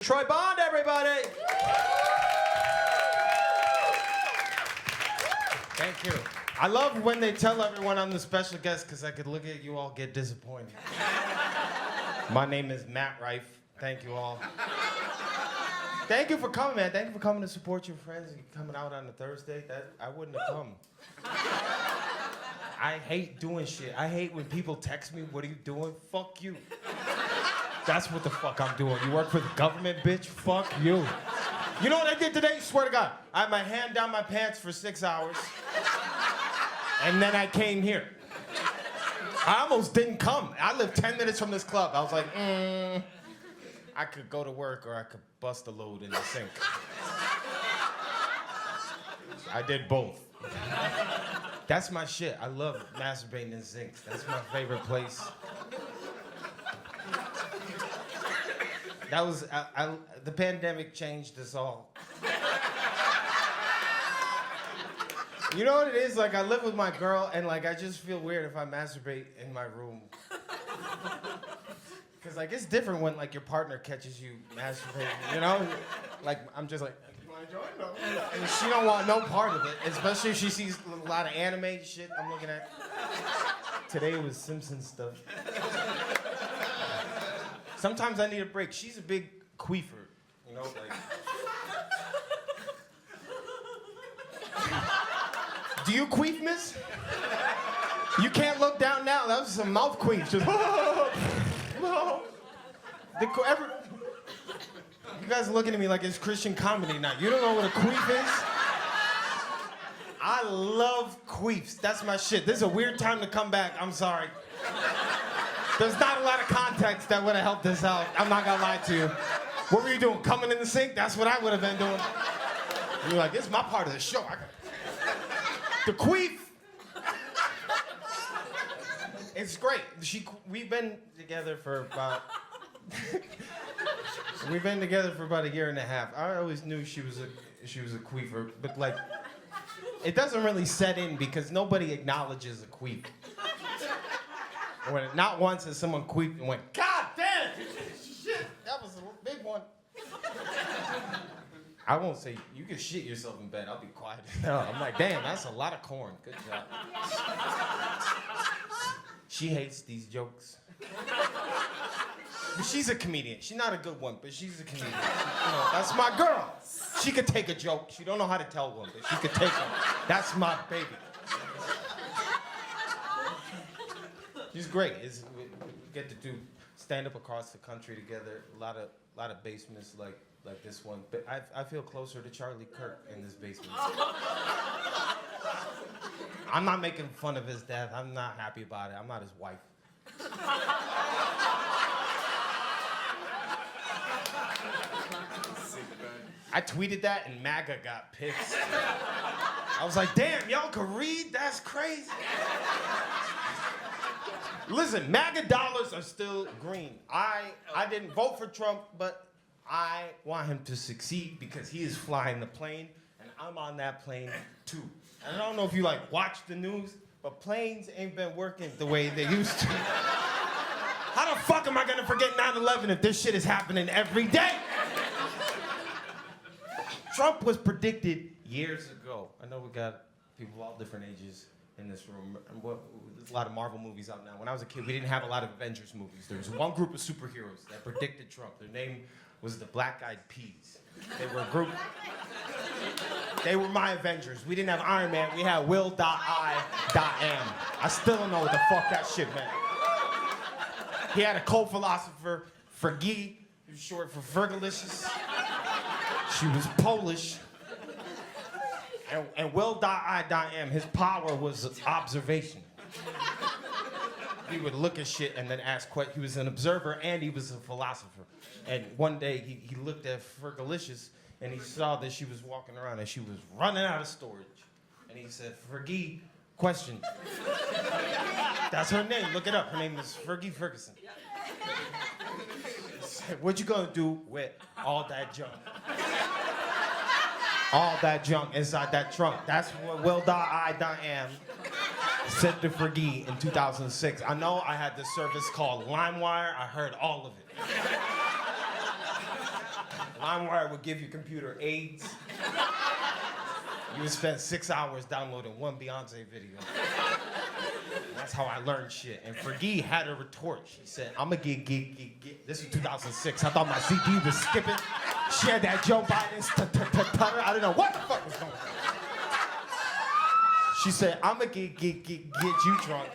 Troy Bond, everybody! Thank you. I love when they tell everyone I'm the special guest because I could look at you all get disappointed. My name is Matt Rife. Thank you all. Thank you for coming, man. Thank you for coming to support your friends and coming out on a Thursday. I wouldn't have come. I hate doing shit. I hate when people text me, what are you doing? Fuck you. That's what the fuck I'm doing. You work for the government, bitch? Fuck you. You know what I did today? Swear to God. I had my hand down my pants for 6 hours. And then I came here. I almost didn't come. I live 10 minutes from this club. I was like, I could go to work or I could bust a load in the sink. I did both. That's my shit. I love masturbating in sinks. That's my favorite place. That was, the pandemic changed us all. You know what it is? Like, I live with my girl, and like, I just feel weird if I masturbate in my room. Cause like, it's different when like your partner catches you masturbating, you know? Like, I'm just like, you wanna join? No. And she don't want no part of it, especially if she sees a lot of anime shit I'm looking at. Today was Simpsons stuff. Sometimes I need a break. She's a big queefer, you know, like. Do you queef, miss? You can't look down now. That was some mouth queef. Just, You guys are looking at me like it's Christian comedy now. You don't know what a queef is? I love queefs. That's my shit. This is a weird time to come back. I'm sorry. There's not a lot of context that would have helped this out. I'm not gonna lie to you. What were you doing? Coming in the sink? That's what I would have been doing. You're like, this is my part of the show. The queef. It's great. We've been together for about. We've been together for about a year and a half. I always knew she was a queefer, but like, it doesn't really set in because nobody acknowledges a queef. When not once has someone queefed and went, God damn, shit, that was a big one. I won't say, you can shit yourself in bed, I'll be quiet. No, I'm like, damn, that's a lot of corn, good job. She hates these jokes. But she's a comedian. She's not a good one, but she's a comedian. You know, that's my girl. She could take a joke. She don't know how to tell one, but she could take one. That's my baby. She's great. We get to do stand up across the country together. A lot of basements like this one. But I feel closer to Charlie Kirk in this basement. I'm not making fun of his death. I'm not happy about it. I'm not his wife. I tweeted that and MAGA got pissed. I was like, damn, y'all can read? That's crazy. Listen, MAGA dollars are still green. I didn't vote for Trump, but I want him to succeed because he is flying the plane, and I'm on that plane too. And I don't know if you like watch the news, but planes ain't been working the way they used to. How the fuck am I gonna forget 9/11 if this shit is happening every day? Trump was predicted years ago. I know we got people of all different ages in this room. There's a lot of Marvel movies out now. When I was a kid, we didn't have a lot of Avengers movies. There was one group of superheroes that predicted Trump. Their name was the Black Eyed Peas. They were a group. They were my Avengers. We didn't have Iron Man. We had Will.I.am. I still don't know what the fuck that shit meant. He had a co-philosopher, Fergie, short for Fergalicious. She was Polish. And Will.I.am, his power was observation. He would look at shit and then ask questions. He was an observer and he was a philosopher. And one day he looked at Fergalicious and he saw that she was walking around and she was running out of storage. And he said, Fergie, question. That's her name, look it up. Her name is Fergie Ferguson. He said, what you gonna do with all that junk? All that junk inside that trunk. That's what Will.I.am said to Fergie in 2006. I know I had this service called LimeWire. I heard all of it. LimeWire would give your computer AIDS. You would spend 6 hours downloading one Beyonce video. That's how I learned shit. And Fergie had a retort. She said, I'ma get. This is 2006. I thought my CD was skipping. She had that Joe Biden's tutter. I don't know what the fuck was going on. She said, I'ma get you drunk,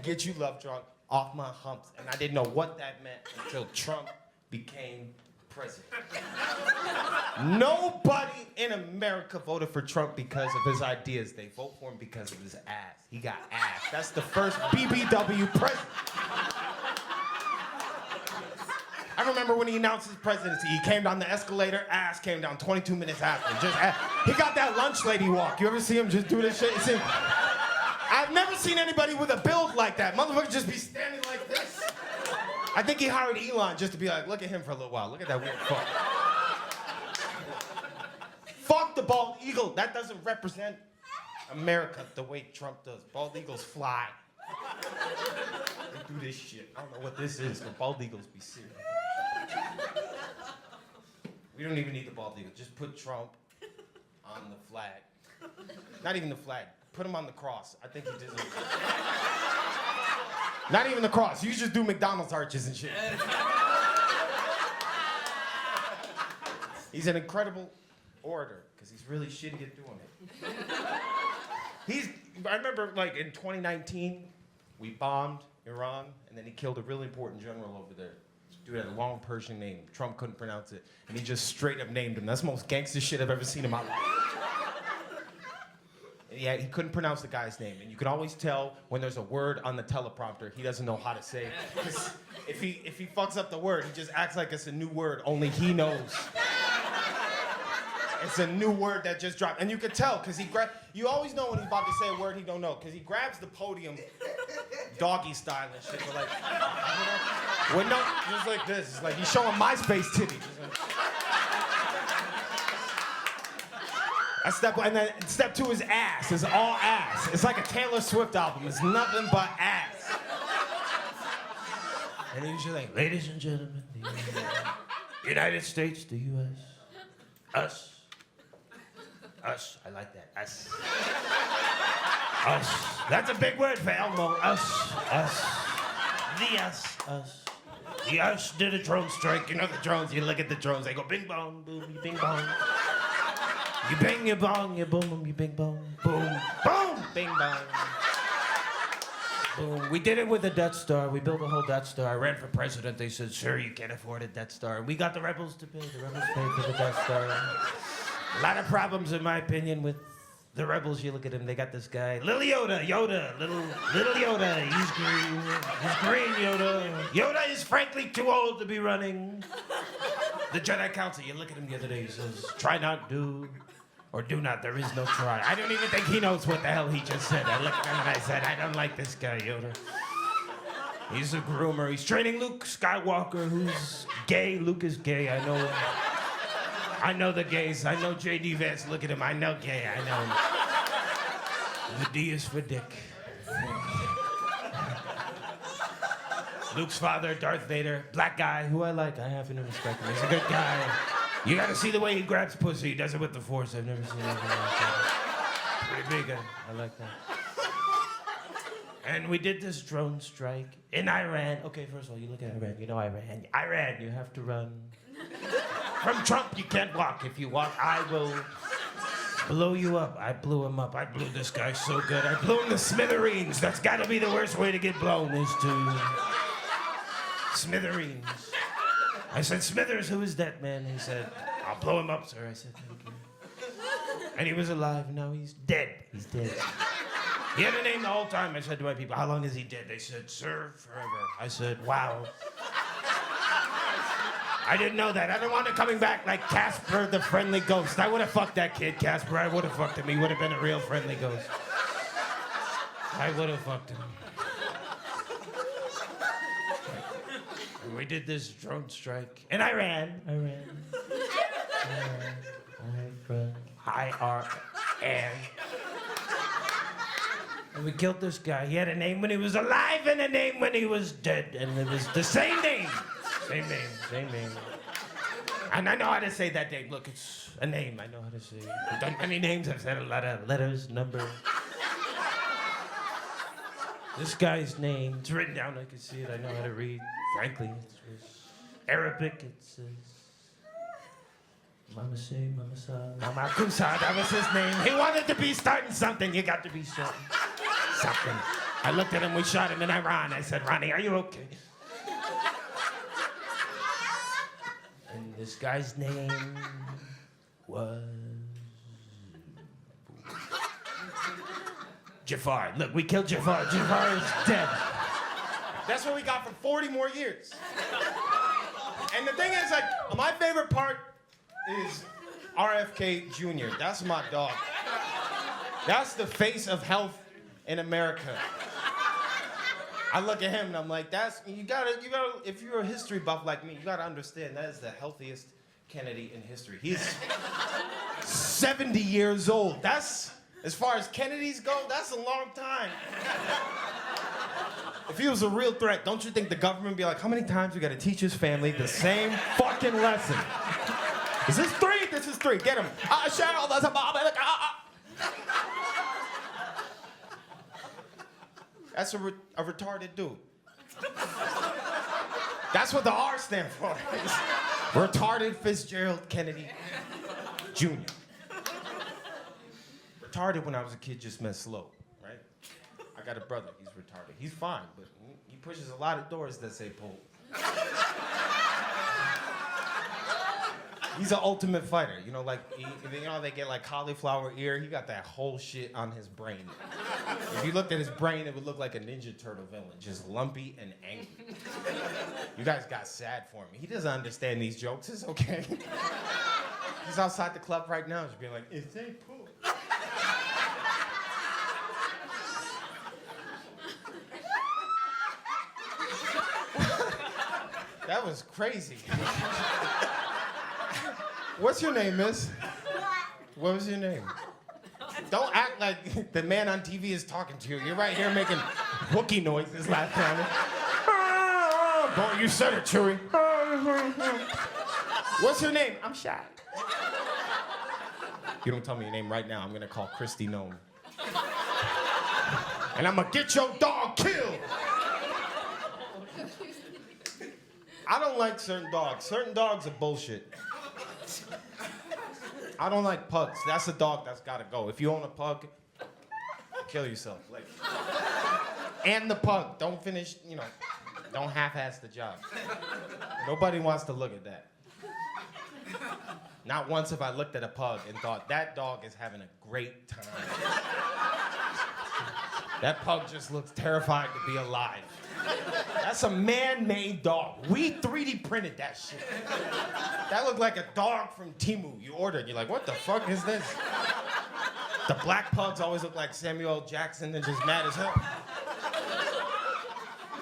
get you love drunk off my humps. And I didn't know what that meant until Trump became president. Nobody in America voted for Trump because of his ideas. They vote for him because of his ass. He got ass. That's the first BBW president. I remember when he announced his presidency, he came down the escalator, ass came down 22 minutes after. Just ass. He got that lunch lady walk. You ever see him just do this shit? I've never seen anybody with a build like that. Motherfucker just be standing like this. I think he hired Elon just to be like, look at him for a little while. Look at that weird fuck. Fuck the bald eagle. That doesn't represent America the way Trump does. Bald eagles fly. They do this shit. I don't know what this is, but bald eagles be serious. We don't even need the bald eagle. Just put Trump on the flag. Not even the flag. Put him on the cross. I think he deserves it. Not even the cross. You just do McDonald's arches and shit. He's an incredible orator because he's really shitty at doing it. I remember like in 2019, we bombed Iran and then he killed a really important general over there. This dude had a long Persian name. Trump couldn't pronounce it. And he just straight up named him. That's the most gangster shit I've ever seen in my life. Yeah, he couldn't pronounce the guy's name, and you can always tell when there's a word on the teleprompter he doesn't know how to say. If he fucks up the word, he just acts like it's a new word only he knows. It's a new word that just dropped, and you can tell because you always know when he's about to say a word he don't know because he grabs the podium, doggy style and shit, but like, just like this. It's like he's showing MySpace titties. And then step two is ass. It's all ass. It's like a Taylor Swift album. It's nothing but ass. And he's just like, ladies and gentlemen, the United States, the U.S., us. Us. I like that. Us. Us. That's a big word for Elmo. Us. Us. The us. Us. The us did a drone strike. You know the drones. You look at the drones. They go bing bong, boom, bing bong. You bang, you bong, you boom, boom, you bing bong, boom, boom, bing bong, boom. We did it with the Death Star. We built a whole Death Star. I ran for president. They said, sir, you can't afford a Death Star. We got the rebels to pay. The rebels paid for the Death Star. A lot of problems, in my opinion, with the rebels. You look at him, they got this guy, little Yoda, little Yoda. He's green. He's green, Yoda. Yoda is frankly too old to be running. The Jedi Council, you look at him the other day, he says, try not, do, or do not. There is no try. I don't even think he knows what the hell he just said. I looked at him and I said, I don't like this guy, Yoda. He's a groomer. He's training Luke Skywalker, who's gay. Luke is gay, I know. I know the gays. I know J.D. Vance. Look at him. I know gay. I know him. The D is for dick. Luke's father, Darth Vader, black guy, who I like. I happen to respect him. He's a good guy. You gotta see the way he grabs pussy. He does it with the Force. I've never seen anything like that. Pretty big. I like that. And we did this drone strike in Iran. Okay, first of all, you look at Iran. You know Iran. Iran, you have to run. From Trump, you can't walk. If you walk, I will blow you up. I blew him up. I blew this guy so good. I blew him to smithereens. That's gotta be the worst way to get blown is to smithereens. I said, Smithers, who is that man? He said, I'll blow him up, sir. I said, thank you. And he was alive, and now he's dead. He's dead. He had a name the whole time. I said to my people, how long is he dead? They said, sir, forever. I said, wow. I didn't know that. I don't want it coming back like Casper the Friendly Ghost. I would have fucked that kid, Casper. I would have fucked him. He would have been a real friendly ghost. I would have fucked him. And we did this drone strike. And I ran. I-R-N. And we killed this guy. He had a name when he was alive and a name when he was dead. And it was the same name. Same name. And I know how to say that name. Look, it's a name. I know how to say it. I've done many names. I've said a lot of letters, numbers. This guy's name, it's written down. I can see it. I know how to read. Frankly, it's Arabic. It says, Mama say, Mama sa, Mama kusa. That was his name. He wanted to be starting something. You got to be starting something. I looked at him. We shot him in Iran. I said, Ronnie, are you okay? And this guy's name was Jafar. Look, we killed Jafar. Jafar is dead. That's what we got for 40 more years. And the thing is, like, my favorite part is RFK Jr. That's my dog. That's the face of health in America. I look at him and I'm like, you gotta, if you're a history buff like me, you gotta understand that is the healthiest Kennedy in history. He's 70 years old. That's, as far as Kennedys go, that's a long time. If he was a real threat, don't you think the government would be like, how many times we gotta teach his family the same fucking lesson? Is this 3? This is 3. Get him. Cheryl, that's a Bob. That's a retarded dude. That's what the R stand for. Retarded Fitzgerald Kennedy Jr. Retarded when I was a kid just meant slow, right? I got a brother, he's retarded. He's fine, but he pushes a lot of doors that say pull. He's an ultimate fighter, you know, like, they get like cauliflower ear, he got that whole shit on his brain. If you looked at his brain, it would look like a Ninja Turtle villain, just lumpy and angry. You guys got sad for me. He doesn't understand these jokes, it's okay. He's outside the club right now, just being like, it's a pool. That was crazy. What's your name, miss? What was your name? Don't act like the man on TV is talking to you. You're right here making Wookiee noises last time. Boy, you said it, Chewie. What's your name? I'm shy. You don't tell me your name right now, I'm gonna call Christy Nome. And I'm gonna get your dog killed. I don't like certain dogs. Certain dogs are bullshit. I don't like pugs. That's a dog that's gotta go. If you own a pug, kill yourself. Like, and the pug. Don't finish, don't half-ass the job. Nobody wants to look at that. Not once have I looked at a pug and thought, that dog is having a great time. That pug just looks terrified to be alive. That's a man-made dog. We 3D printed that shit. That looked like a dog from Temu. You ordered, you're like, what the fuck is this? The black pugs always look like Samuel L. Jackson. They're just mad as hell.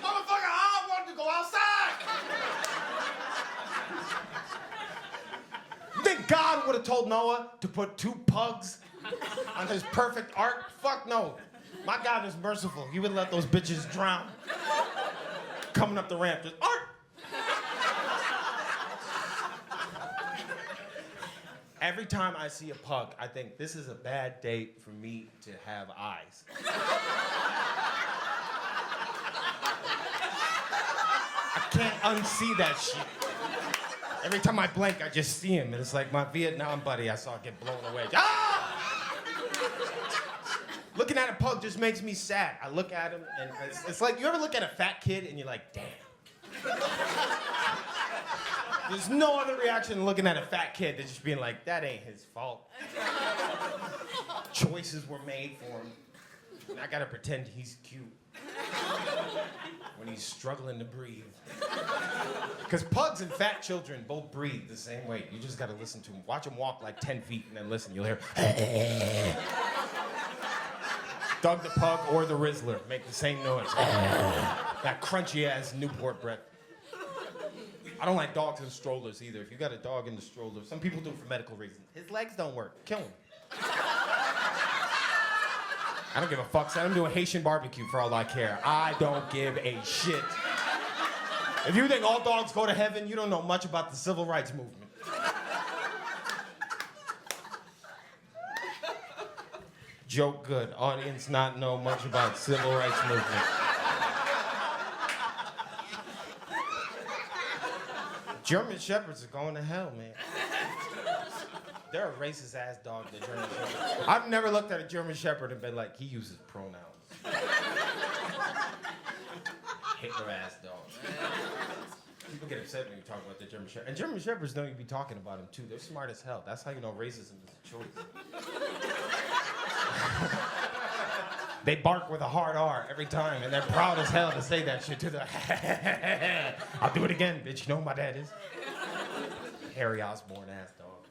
Motherfucker, I wanted to go outside. You think God would have told Noah to put 2 pugs on his perfect ark? Fuck no. My God is merciful. He would let those bitches drown. Coming up the ramp, just ark. Every time I see a pug, I think this is a bad date for me to have eyes. I can't unsee that shit. Every time I blink, I just see him, and it's like my Vietnam buddy I saw get blown away. Ah! Looking at a pug just makes me sad. I look at him, and it's like, you ever look at a fat kid, and you're like, damn. There's no other reaction than looking at a fat kid than just being like, that ain't his fault. Choices were made for him, and I gotta pretend he's cute when he's struggling to breathe. Because pugs and fat children both breathe the same way. You just gotta listen to them. Watch them walk like 10 feet, and then listen, you'll hear, Doug the Pug or the Rizzler make the same noise. That crunchy-ass Newport bread. I don't like dogs in strollers either. If you got a dog in the stroller, some people do it for medical reasons. His legs don't work. Kill him. I don't give a fuck. Send him to a Haitian barbecue for all I care. I don't give a shit. If you think all dogs go to heaven, you don't know much about the civil rights movement. Joke good. Audience not know much about civil rights movement. German Shepherds are going to hell, man. They're a racist ass dog, the German Shepherd. I've never looked at a German Shepherd and been like, he uses pronouns. Hitler ass dog. People get upset when you talk about the German Shepherd. And German Shepherds don't even be talking about them too. They're smart as hell. That's how you know racism is a choice. They bark with a hard R every time, and they're proud as hell to say that shit to the. I'll do it again, bitch. You know who my dad is? Harry Osborn ass dog.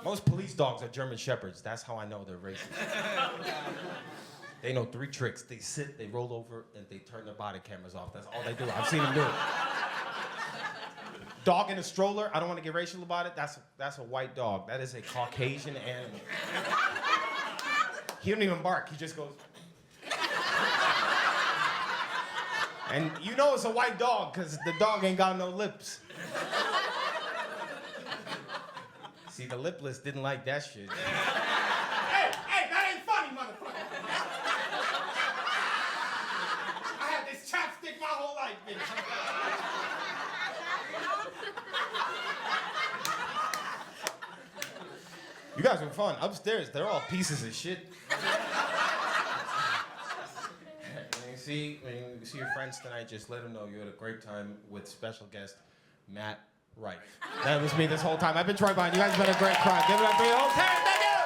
Most police dogs are German Shepherds. That's how I know they're racist. They know 3 tricks. They sit, they roll over, and they turn their body cameras off. That's all they do. I've seen them do it. Dog in a stroller, I don't want to get racial about it. That's a white dog. That is a Caucasian animal. He don't even bark. He just goes. And you know it's a white dog because the dog ain't got no lips. See, the lipless didn't like that shit. Hey, that ain't funny, motherfucker. I had this chapstick my whole life, bitch. You guys were fun. Upstairs, they're all pieces of shit. When you see your friends tonight, just let them know you had a great time with special guest Matt Rife. That was me this whole time. I've been Troy Bond. You guys have been a great crowd. Give it up for your whole time. Thank you.